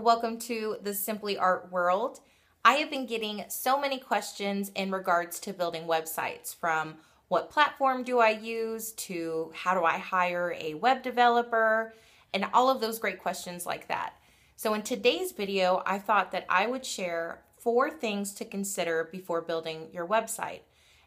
welcome to the Simply Art world. I have been getting so many questions in regards to building websites, from what platform do I use to how do I hire a web developer, and all of those great questions like that. So in today's video, I thought that I would share 4 things to consider before building your website.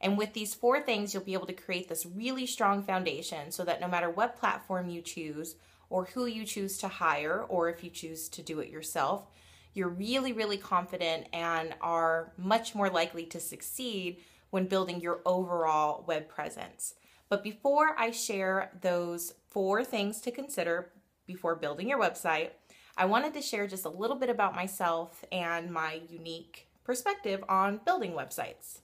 And with these 4 things, you'll be able to create this really strong foundation so that no matter what platform you choose, or who you choose to hire, or if you choose to do it yourself, you're really confident and are much more likely to succeed when building your overall web presence. But before I share those 4 things to consider before building your website, I wanted to share just a little bit about myself and my unique perspective on building websites.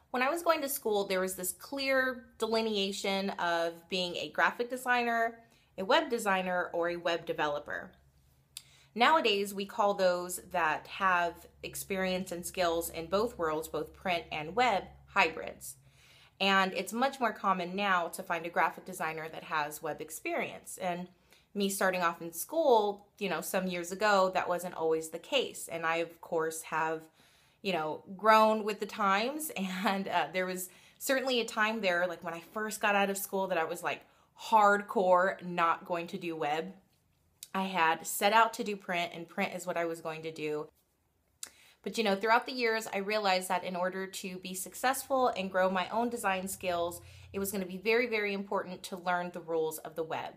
When I was going to school, there was this clear delineation of being a graphic designer, a web designer, or a web developer. Nowadays, we call those that have experience and skills in both worlds, both print and web, hybrids. And it's much more common now to find a graphic designer that has web experience. And me starting off in school, some years ago, that wasn't always the case. And I, of course, have, grown with the times. And there was certainly a time there, like when I first got out of school, that I was like, hardcore not going to do web. I had set out to do print, and print is what I was going to do. But throughout the years, I realized that in order to be successful and grow my own design skills, it was going to be very important to learn the rules of the web.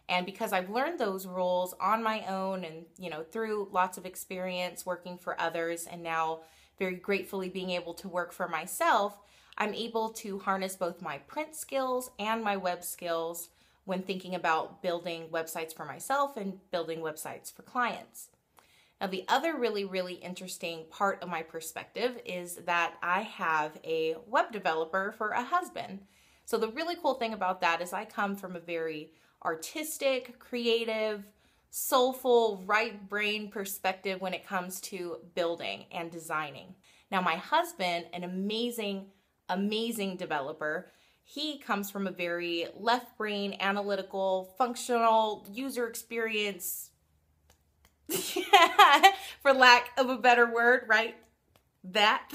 And because I've learned those rules on my own and, through lots of experience working for others, and now very gratefully being able to work for myself, I'm able to harness both my print skills and my web skills when thinking about building websites for myself and building websites for clients. Now, the other really interesting part of my perspective is that I have a web developer for a husband. So the really cool thing about that is I come from a very artistic, creative, soulful, right brain perspective when it comes to building and designing. Now, my husband, an amazing developer, he comes from a very left brain, analytical, functional, user experience, for lack of a better word, right? That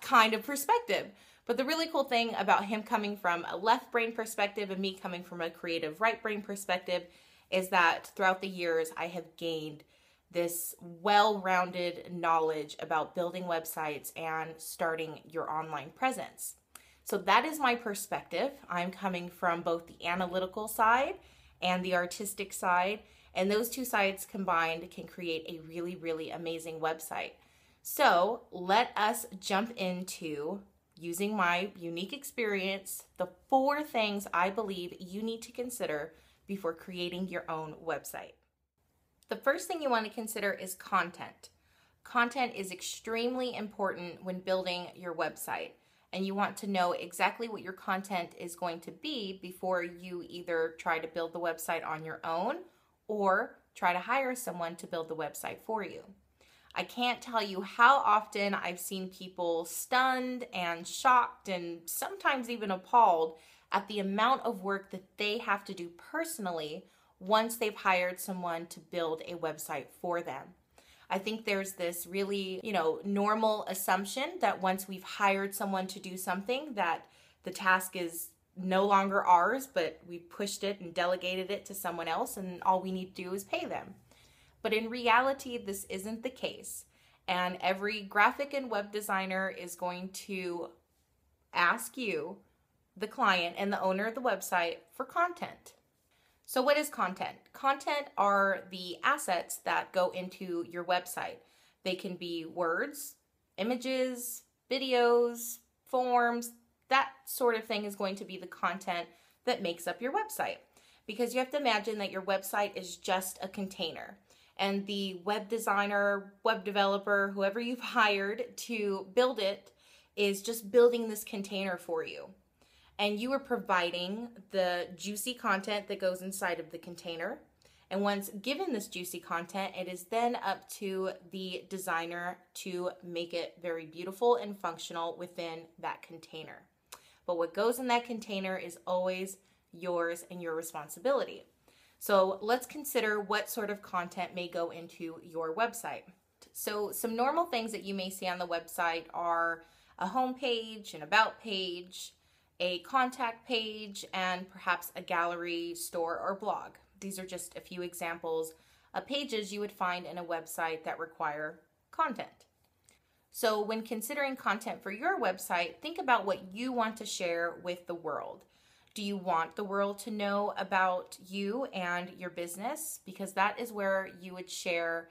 kind of perspective. But the really cool thing about him coming from a left brain perspective and me coming from a creative right brain perspective is that throughout the years, I have gained this well-rounded knowledge about building websites and starting your online presence. So that is my perspective. I'm coming from both the analytical side and the artistic side, and those 2 sides combined can create a really amazing website. So let us jump into using my unique experience, the 4 things I believe you need to consider before creating your own website. The first thing you want to consider is content. Content is extremely important when building your website, and you want to know exactly what your content is going to be before you either try to build the website on your own or try to hire someone to build the website for you. I can't tell you how often I've seen people stunned and shocked and sometimes even appalled at the amount of work that they have to do personally once they've hired someone to build a website for them. I think there's this really, normal assumption that once we've hired someone to do something, that the task is no longer ours, but we've pushed it and delegated it to someone else, and all we need to do is pay them. But in reality, this isn't the case. And every graphic and web designer is going to ask you, the client and the owner of the website, for content. So what is content? Content are the assets that go into your website. They can be words, images, videos, forms. That sort of thing is going to be the content that makes up your website. Because you have to imagine that your website is just a container. And the web designer, web developer, whoever you've hired to build it is just building this container for you. And you are providing the juicy content that goes inside of the container. And once given this juicy content, it is then up to the designer to make it very beautiful and functional within that container. But what goes in that container is always yours and your responsibility. So let's consider what sort of content may go into your website. So some normal things that you may see on the website are a home page, an about page, a contact page, and perhaps a gallery, store, or blog. These are just a few examples of pages you would find in a website that require content. So when considering content for your website, think about what you want to share with the world. Do you want the world to know about you and your business? Because that is where you would share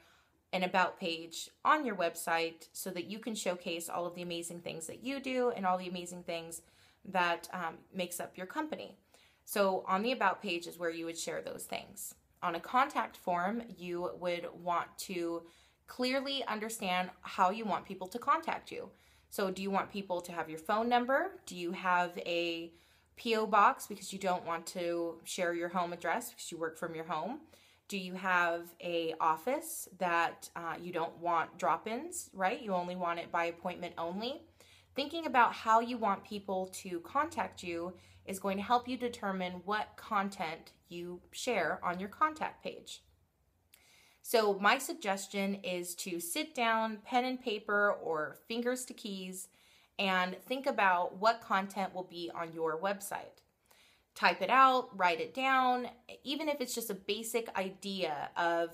an about page on your website so that you can showcase all of the amazing things that you do and all the amazing things that makes up your company. So on the about page is where you would share those things. On a contact form, you would want to clearly understand how you want people to contact you. So do you want people to have your phone number? Do you have a P.O. box because you don't want to share your home address because you work from your home? Do you have a office that you don't want drop-ins, right? You only want it by appointment only. Thinking about how you want people to contact you is going to help you determine what content you share on your contact page. So my suggestion is to sit down, pen and paper or fingers to keys, and think about what content will be on your website. Type it out, write it down, even if it's just a basic idea of,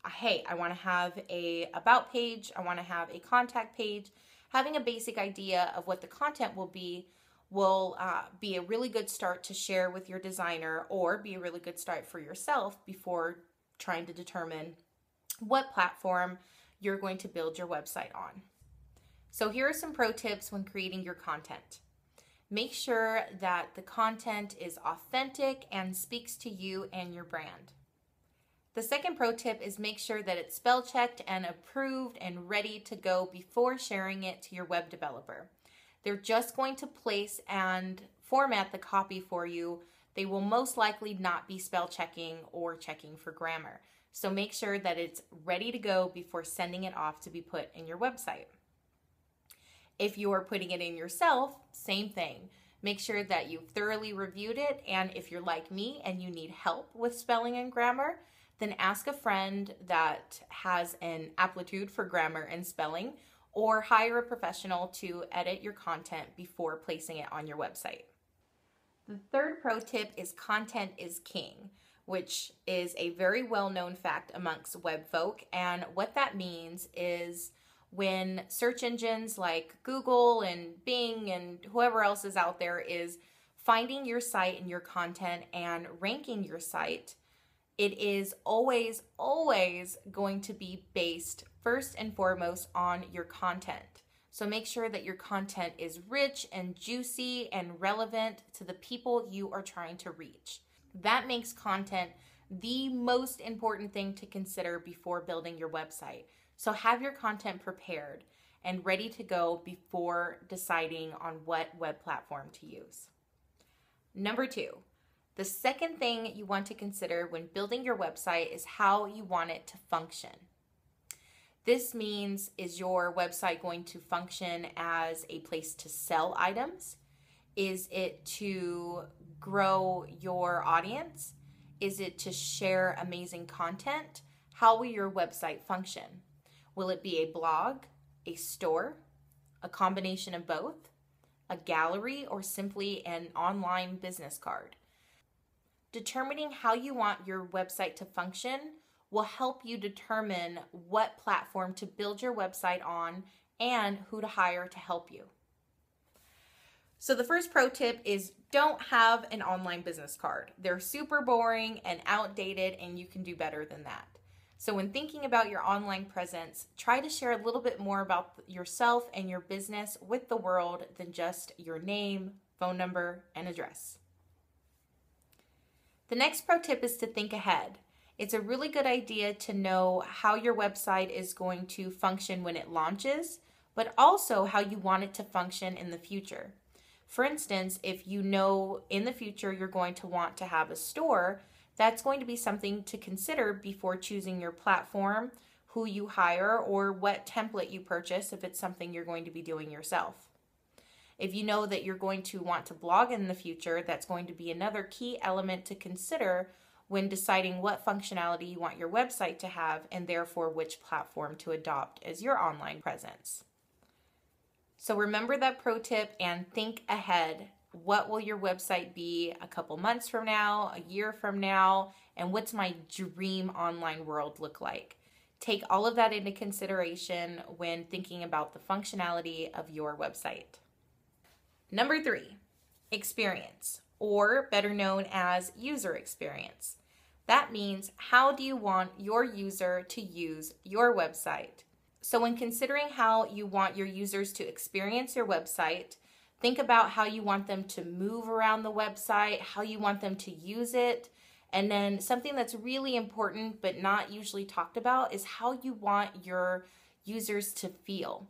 hey, I want to have a about page, I want to have a contact page. Having a basic idea of what the content will be a really good start to share with your designer, or be a really good start for yourself before trying to determine what platform you're going to build your website on. So here are some pro tips when creating your content. Make sure that the content is authentic and speaks to you and your brand. The second pro tip is make sure that it's spell checked and approved and ready to go before sharing it to your web developer. They're just going to place and format the copy for you. They will most likely not be spell checking or checking for grammar. So make sure that it's ready to go before sending it off to be put in your website. If you are putting it in yourself, same thing. Make sure that you've thoroughly reviewed it, and if you're like me and you need help with spelling and grammar, then ask a friend that has an aptitude for grammar and spelling, or hire a professional to edit your content before placing it on your website. The third pro tip is content is king, which is a very well-known fact amongst web folk, and what that means is when search engines like Google and Bing and whoever else is out there is finding your site and your content and ranking your site, it is always going to be based first and foremost on your content. So make sure that your content is rich and juicy and relevant to the people you are trying to reach. That makes content the most important thing to consider before building your website. So have your content prepared and ready to go before deciding on what web platform to use. Number 2, the second thing you want to consider when building your website is how you want it to function. This means, is your website going to function as a place to sell items? Is it to grow your audience? Is it to share amazing content? How will your website function? Will it be a blog, a store, a combination of both, a gallery, or simply an online business card? Determining how you want your website to function will help you determine what platform to build your website on and who to hire to help you. So the first pro tip is don't have an online business card. They're super boring and outdated, and you can do better than that. So when thinking about your online presence, try to share a little bit more about yourself and your business with the world than just your name, phone number, and address. The next pro tip is to think ahead. It's a really good idea to know how your website is going to function when it launches, but also how you want it to function in the future. For instance, if you know in the future you're going to want to have a store, that's going to be something to consider before choosing your platform, who you hire, or what template you purchase if it's something you're going to be doing yourself. If you know that you're going to want to blog in the future, that's going to be another key element to consider when deciding what functionality you want your website to have and therefore which platform to adopt as your online presence. So remember that pro tip and think ahead. What will your website be a couple months from now, a year from now, and what's my dream online world look like? Take all of that into consideration when thinking about the functionality of your website. Number 3, experience, or better known as user experience. That means, how do you want your user to use your website? So when considering how you want your users to experience your website, think about how you want them to move around the website, how you want them to use it, and then something that's really important but not usually talked about is how you want your users to feel.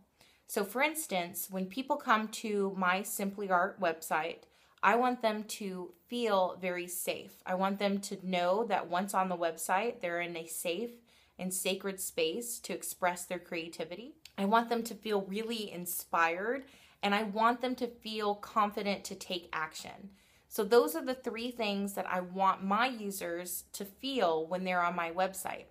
So for instance, when people come to my Simply Art website, I want them to feel very safe. I want them to know that once on the website, they're in a safe and sacred space to express their creativity. I want them to feel really inspired, and I want them to feel confident to take action. So those are the 3 things that I want my users to feel when they're on my website.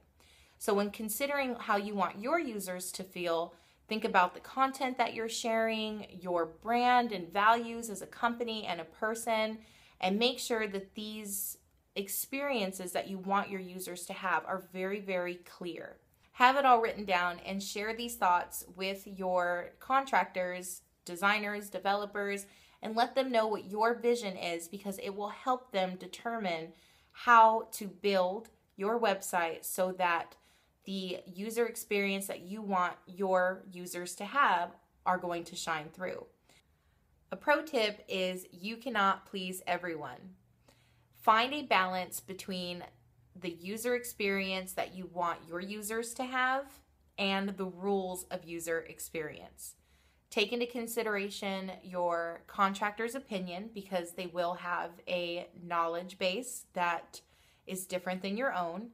So when considering how you want your users to feel, think about the content that you're sharing, your brand and values as a company and a person, and make sure that these experiences that you want your users to have are very, very clear. Have it all written down and share these thoughts with your contractors, designers, developers, and let them know what your vision is, because it will help them determine how to build your website so that the user experience that you want your users to have are going to shine through. A pro tip is you cannot please everyone. Find a balance between the user experience that you want your users to have and the rules of user experience. Take into consideration your contractor's opinion, because they will have a knowledge base that is different than your own.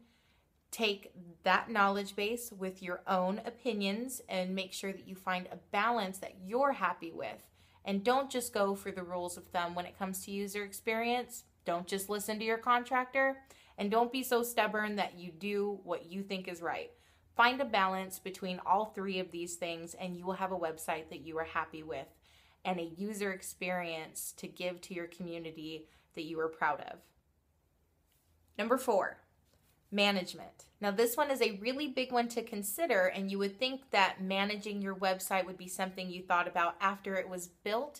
Take that knowledge base with your own opinions and make sure that you find a balance that you're happy with. And don't just go for the rules of thumb when it comes to user experience. Don't just listen to your contractor, and don't be so stubborn that you do what you think is right. Find a balance between all 3 of these things, and you will have a website that you are happy with and a user experience to give to your community that you are proud of. Number 4, management. Now this one is a really big one to consider, and you would think that managing your website would be something you thought about after it was built,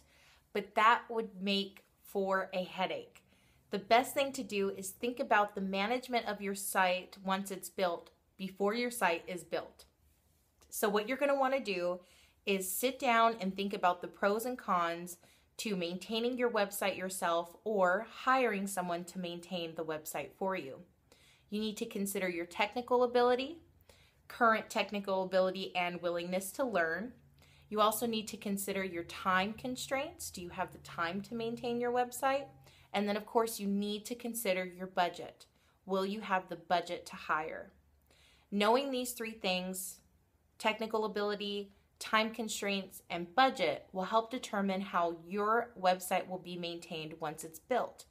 but that would make for a headache. The best thing to do is think about the management of your site once it's built, before your site is built. So what you're going to want to do is sit down and think about the pros and cons to maintaining your website yourself or hiring someone to maintain the website for you. You need to consider your technical ability, current technical ability and willingness to learn. You also need to consider your time constraints. Do you have the time to maintain your website? And then of course you need to consider your budget. Will you have the budget to hire? Knowing these 3 things, technical ability, time constraints, and budget, will help determine how your website will be maintained once it's built.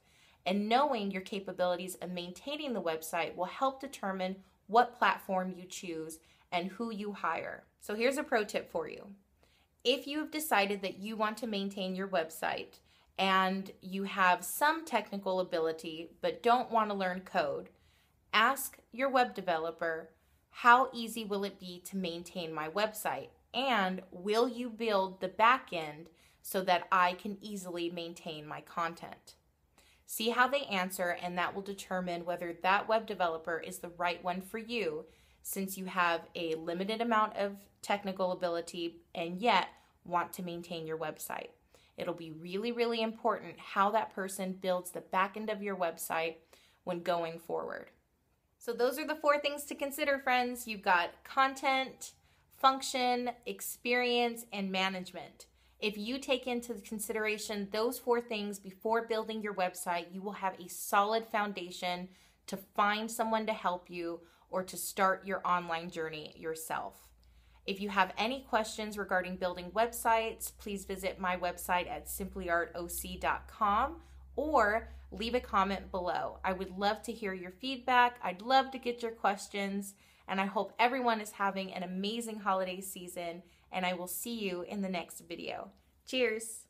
And knowing your capabilities of maintaining the website will help determine what platform you choose and who you hire. So here's a pro tip for you. If you've decided that you want to maintain your website and you have some technical ability but don't want to learn code, ask your web developer, how easy will it be to maintain my website? And will you build the back end so that I can easily maintain my content? See how they answer, and that will determine whether that web developer is the right one for you, since you have a limited amount of technical ability and yet want to maintain your website. It'll be really, really important how that person builds the back end of your website when going forward. So those are the 4 things to consider, friends. You've got content, function, experience, and management. If you take into consideration those 4 things before building your website, you will have a solid foundation to find someone to help you or to start your online journey yourself. If you have any questions regarding building websites, please visit my website at simplyartoc.com or leave a comment below. I would love to hear your feedback. I'd love to get your questions, and I hope everyone is having an amazing holiday season, and I will see you in the next video. Cheers!